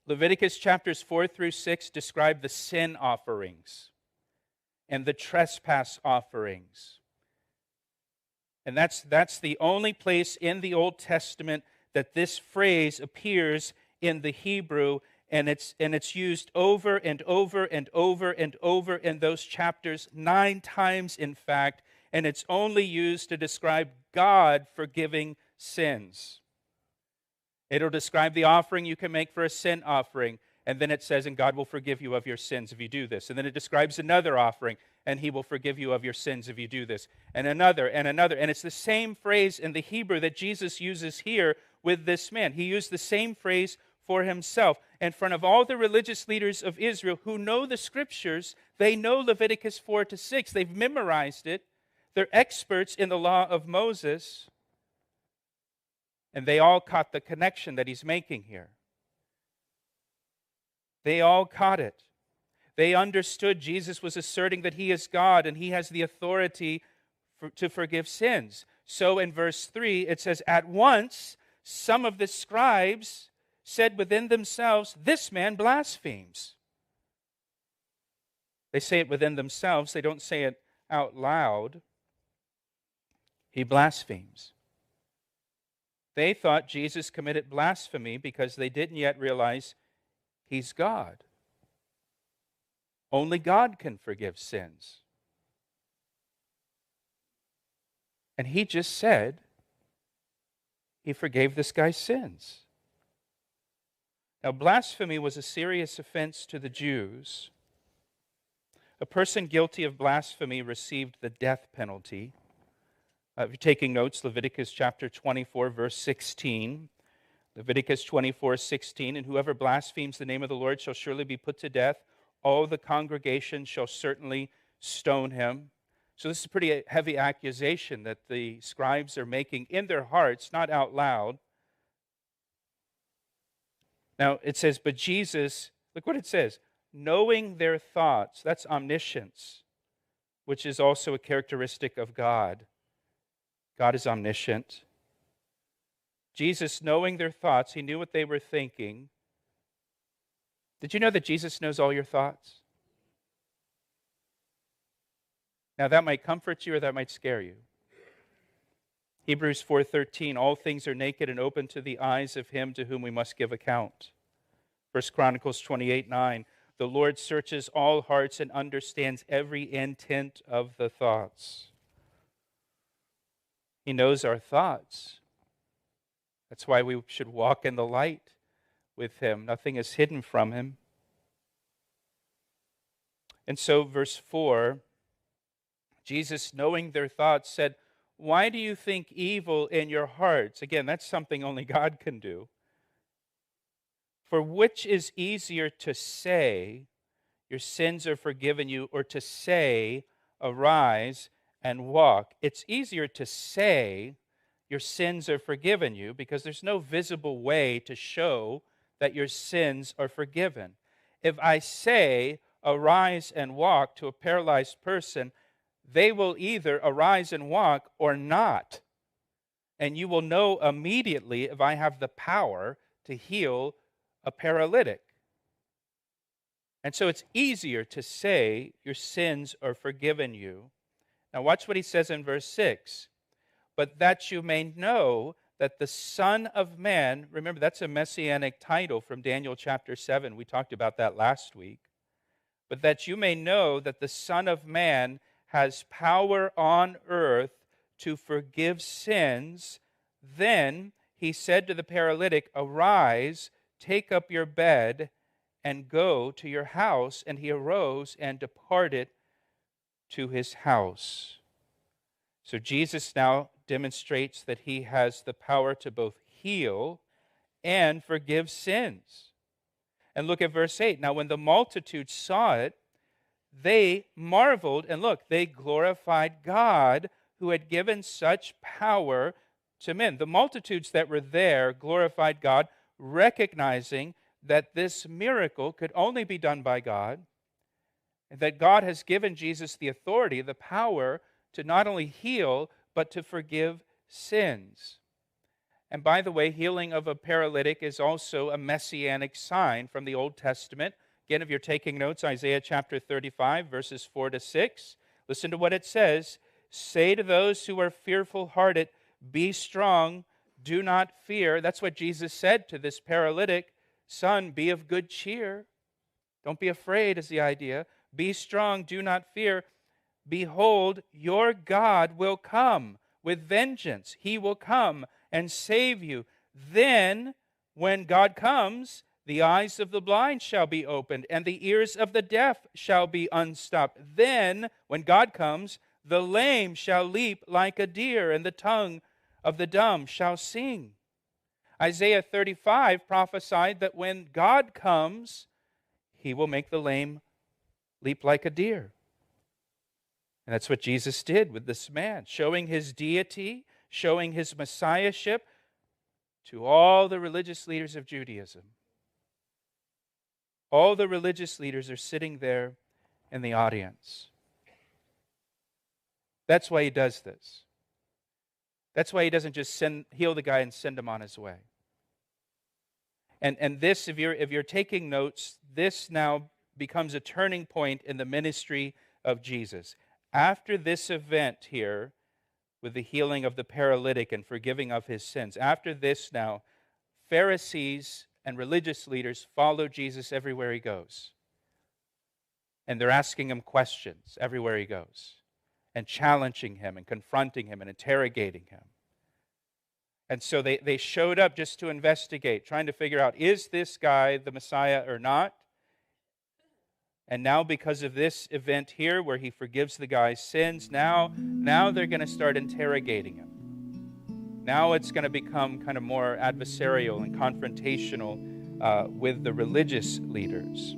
Leviticus chapters 4 through 6 describe the sin offerings and the trespass offerings. And that's the only place in the Old Testament that this phrase appears in the Hebrew, and it's used over and over and over and over in those chapters, 9 times in fact, and it's only used to describe God forgiving sins. It'll describe the offering you can make for a sin offering, and then it says, and God will forgive you of your sins if you do this. And then it describes another offering, and he will forgive you of your sins if you do this. And another, and another. And it's the same phrase in the Hebrew that Jesus uses here with this man. He used the same phrase for himself. In front of all the religious leaders of Israel who know the Scriptures, they know Leviticus 4 to 6. They've memorized it. They're experts in the law of Moses. And they all caught the connection that he's making here. They all caught it. They understood Jesus was asserting that he is God and he has the authority to forgive sins. So in verse 3, it says, at once some of the scribes said within themselves, this man blasphemes. They say it within themselves. They don't say it out loud. He blasphemes. They thought Jesus committed blasphemy because they didn't yet realize he's God. Only God can forgive sins. And he just said he forgave this guy's sins. Now, blasphemy was a serious offense to the Jews. A person guilty of blasphemy received the death penalty. If you're taking notes, Leviticus chapter 24, verse 16. Leviticus 24, 16, and whoever blasphemes the name of the Lord shall surely be put to death. All the congregation shall certainly stone him. So this is a pretty heavy accusation that the scribes are making in their hearts, not out loud. Now it says, but Jesus, look what it says, knowing their thoughts, that's omniscience, which is also a characteristic of God. God is omniscient. Jesus, knowing their thoughts, he knew what they were thinking. Did you know that Jesus knows all your thoughts? Now that might comfort you or that might scare you. Hebrews 4:13, all things are naked and open to the eyes of him to whom we must give account. 1 Chronicles 28:9, the Lord searches all hearts and understands every intent of the thoughts. He knows our thoughts. That's why we should walk in the light with him. Nothing is hidden from him. And so verse 4, Jesus, knowing their thoughts, said, why do you think evil in your hearts? Again, that's something only God can do. For which is easier to say, your sins are forgiven you, or to say, arise and walk? It's easier to say, your sins are forgiven you, because there's no visible way to show that your sins are forgiven. If I say, arise and walk to a paralyzed person, they will either arise and walk or not. And you will know immediately if I have the power to heal a paralytic. And so it's easier to say your sins are forgiven you. Now watch what he says in verse 6. But that you may know that the Son of Man, remember that's a messianic title from Daniel chapter 7. We talked about that last week. But that you may know that the Son of Man has power on earth to forgive sins. Then he said to the paralytic, arise, take up your bed, and go to your house. And he arose and departed to his house. So Jesus now demonstrates that he has the power to both heal and forgive sins. And look at verse 8. Now when the multitude saw it, they marveled, and look, they glorified God who had given such power to men. The multitudes that were there glorified God, recognizing that this miracle could only be done by God, and that God has given Jesus the authority, the power to not only heal, but to forgive sins. And by the way, healing of a paralytic is also a messianic sign from the Old Testament. Again, if you're taking notes, Isaiah chapter 35, verses 4 to 6, listen to what it says. Say to those who are fearful-hearted, be strong, do not fear. That's what Jesus said to this paralytic. Son, be of good cheer. Don't be afraid is the idea. Be strong, do not fear. Behold, your God will come with vengeance. He will come and save you. Then, when God comes, the eyes of the blind shall be opened, and the ears of the deaf shall be unstopped. Then, when God comes, the lame shall leap like a deer, and the tongue of the dumb shall sing. Isaiah 35 prophesied that when God comes, He will make the lame leap like a deer. And that's what Jesus did with this man, showing His deity, showing His messiahship to all the religious leaders of Judaism. All the religious leaders are sitting there in the audience. That's why He does this. That's why He doesn't just heal the guy and send him on his way. And this, if you're taking notes, this now becomes a turning point in the ministry of Jesus. After this event here, with the healing of the paralytic and forgiving of his sins, after this now, Pharisees and religious leaders follow Jesus everywhere He goes. And they're asking Him questions everywhere He goes, and challenging Him and confronting Him and interrogating Him. And so they showed up just to investigate, trying to figure out, is this guy the Messiah or not? And now because of this event here where He forgives the guy's sins, now they're going to start interrogating him. Now it's going to become kind of more adversarial and confrontational with the religious leaders.